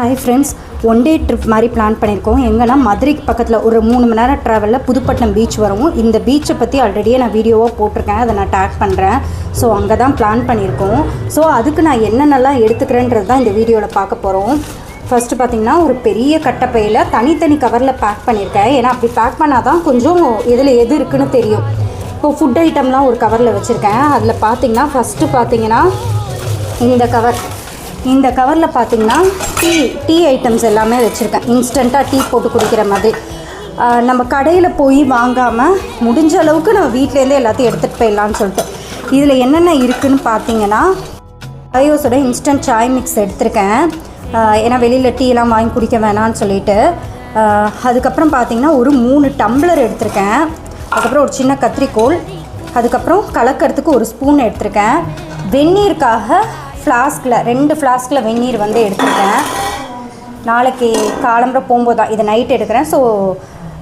Hi friends, one day trip மாதிரி plan பண்ணியிருக்கோம். எங்கன்னா மதுரைக்கு பக்கத்தில் ஒரு 3 மணி நேரம் ட்ராவலில் புதுப்பட்டினம் பீச் வரும். இந்த பீச்சை பற்றி ஆல்ரெடியே நான் வீடியோவாக போட்டிருக்கேன், அதை நான் டேக் பண்ணுறேன். ஸோ அங்கே தான் பிளான் பண்ணியிருக்கோம். ஸோ அதுக்கு நான் என்னென்னலாம் எடுத்துக்கிறேன்றது தான் இந்த வீடியோவில் பார்க்க போகிறோம். ஃபஸ்ட்டு பார்த்திங்கன்னா ஒரு பெரிய கட்டைப்பையில் தனித்தனி கவரில் பேக் பண்ணியிருக்கேன். ஏன்னா அப்படி பேக் பண்ணால் தான் கொஞ்சம் இதில் எது இருக்குதுன்னு தெரியும். இப்போது ஃபுட் ஐட்டம்லாம் ஒரு கவரில் வச்சுருக்கேன். அதில் பார்த்திங்கன்னா ஃபஸ்ட்டு பார்த்திங்கன்னா இந்த கவரில் பார்த்திங்கன்னா டீ ஐட்டம்ஸ் எல்லாமே வச்சுருக்கேன். இன்ஸ்டண்ட்டாக டீ போட்டு குடிக்கிற மாதிரி. நம்ம கடையில் போய் வாங்காமல் முடிஞ்ச அளவுக்கு நம்ம வீட்டிலேருந்தே எல்லாத்தையும் எடுத்துகிட்டு போயிடலான்னு சொல்லிட்டு இதில் என்னென்ன இருக்குதுன்னு பார்த்தீங்கன்னா பயோஸோட இன்ஸ்டன்ட் சாய் மிக்ஸ் எடுத்திருக்கேன். ஏன்னா வெளியில் டீலாம் வாங்கி குடிக்க வேணான்னு சொல்லிட்டு. அதுக்கப்புறம் பார்த்திங்கன்னா ஒரு 3 டம்ளர் எடுத்திருக்கேன். அதுக்கப்புறம் ஒரு சின்ன கத்திரிக்கோல், அதுக்கப்புறம் கலக்கிறதுக்கு ஒரு ஸ்பூன் எடுத்திருக்கேன். வெந்நீருக்காக ஃப்ளாஸ்கில் 2 ஃப்ளாஸ்கில் வெந்நீர் வந்து எடுத்துருக்கேன். நாளைக்கு காலம்புற போகும்போது தான் இதை நைட் எடுக்கிறேன். ஸோ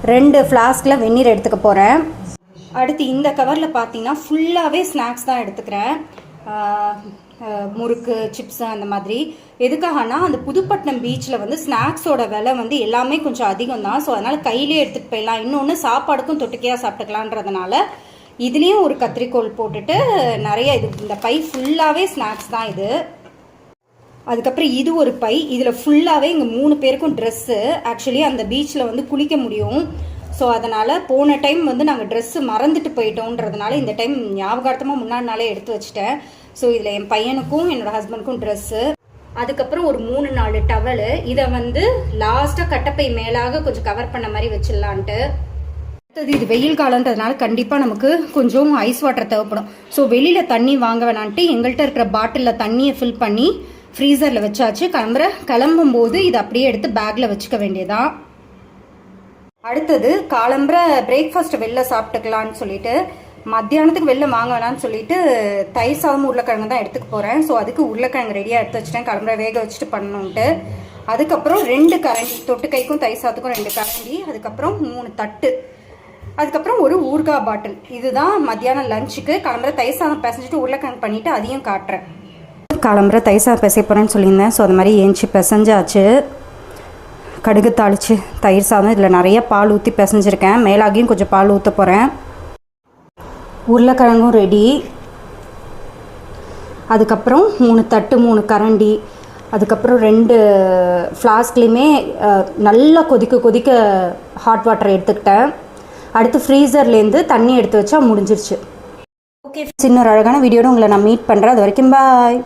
2 ஃப்ளாஸ்கில் வெந்நீர் எடுத்துக்க போகிறேன். அடுத்து இந்த கவரில் பார்த்தீங்கன்னா ஃபுல்லாகவே ஸ்நாக்ஸ் தான் எடுத்துக்கிறேன். முறுக்கு, சிப்ஸு அந்த மாதிரி. எதுக்காகனா அந்த புதுப்பட்டினம் பீச்சில் வந்து ஸ்நாக்ஸோட விலை வந்து எல்லாமே கொஞ்சம் அதிகம் தான். ஸோ அதனால் கையிலே எடுத்துகிட்டு போயிடலாம். இன்னொன்று சாப்பாடுக்கும் தொட்டுக்கையாக சாப்பிட்டுக்கலான்றதுனால இதுலேயும் ஒரு கத்திரிக்கோல் போட்டுட்டு நிறைய இந்த பை ஃபுல்லாகவே ஸ்நாக்ஸ் தான் இது. அதுக்கப்புறம் இது ஒரு பை. இதில் ஃபுல்லாகவே இங்கே 3 பேருக்கும் ட்ரெஸ்ஸு. ஆக்சுவலி அந்த பீச்சில் வந்து குளிக்க முடியும். ஸோ அதனால் போன டைம் வந்து நாங்கள் ட்ரெஸ்ஸு மறந்துட்டு போயிட்டோன்றதுனால இந்த டைம் ஞாபகார்த்தமாக முன்னாடி நாளே எடுத்து வச்சுட்டேன். ஸோ இதில் என் பையனுக்கும் என்னோடய ஹஸ்பண்டுக்கும் ட்ரெஸ்ஸு. அதுக்கப்புறம் ஒரு 3-4 டவலு. இதை வந்து லாஸ்ட்டாக கட்டப்பை மேலாக கொஞ்சம் கவர் பண்ண மாதிரி வச்சிடலான்ட்டு. அடுத்தது இது வெயில் காலன்றதுனால கண்டிப்பாக நமக்கு கொஞ்சம் ஐஸ் வாட்டர் தேவைப்படும். ஸோ வெளியில் தண்ணி வாங்க வேணான்ட்டு எங்கள்கிட்ட இருக்கிற பாட்டிலில் தண்ணியை ஃபில் பண்ணி ஃப்ரீசரில் வச்சாச்சு. கிளம்பும்போது இதை அப்படியே எடுத்து பேக்கில் வச்சுக்க வேண்டியதான். அடுத்தது காலம்புற பிரேக்ஃபாஸ்ட்டை வெளில சாப்பிட்டுக்கலான்னு சொல்லிட்டு மத்தியானத்துக்கு வெளில வாங்க வேணான்னு சொல்லிட்டு தயிர் சாதம் உருளைக்கிழங்கு தான் எடுத்துக்க போகிறேன். ஸோ அதுக்கு உருளைக்கிழங்கு ரெடியாக எடுத்து வச்சுட்டேன், கிளம்புற வேக வச்சுட்டு பண்ணணுன்ட்டு. அதுக்கப்புறம் 2 கரண்டி, தொட்டுக்கைக்கும் தயிர் சாதத்துக்கும் 2 கரண்டி, அதுக்கப்புறம் 3 தட்டு, அதுக்கப்புறம் ஒரு ஊறுகாய் பாட்டில். இதுதான் மத்தியானம் லஞ்சுக்கு. கிளம்புற தயிர் சாதம் பிசைஞ்சிட்டு உருளைக்கிழங்கு பண்ணிவிட்டு அதையும் காட்டுறேன். கிளம்புற தயிர் சாதம் பிசைய போகிறேன்னு சொல்லியிருந்தேன். ஸோ அது மாதிரி ஏஞ்சி பிசைஞ்சாச்சு. கடுகு தாளித்து தயிர் சாதம். இதில் நிறைய பால் ஊற்றி பிசைஞ்சிருக்கேன். மேலாகியும் கொஞ்சம் பால் ஊற்ற போகிறேன். உருளைக்கிழங்கும் ரெடி. அதுக்கப்புறம் 3 தட்டு, 3 கரண்டி, அதுக்கப்புறம் 2 ஃப்ளாஸ்க்லேயுமே நல்லா கொதிக்க ஹாட் வாட்டர் எடுத்துக்கிட்டேன். அடுத்து ஃப்ரீசர்லேருந்து தண்ணி எடுத்து வச்சா முடிஞ்சிருச்சு. ஓகே, இன்னொரு அழகான வீடியோட உங்களை நான் மீட் பண்ணுறேன். அது வரைக்கும் பாய்.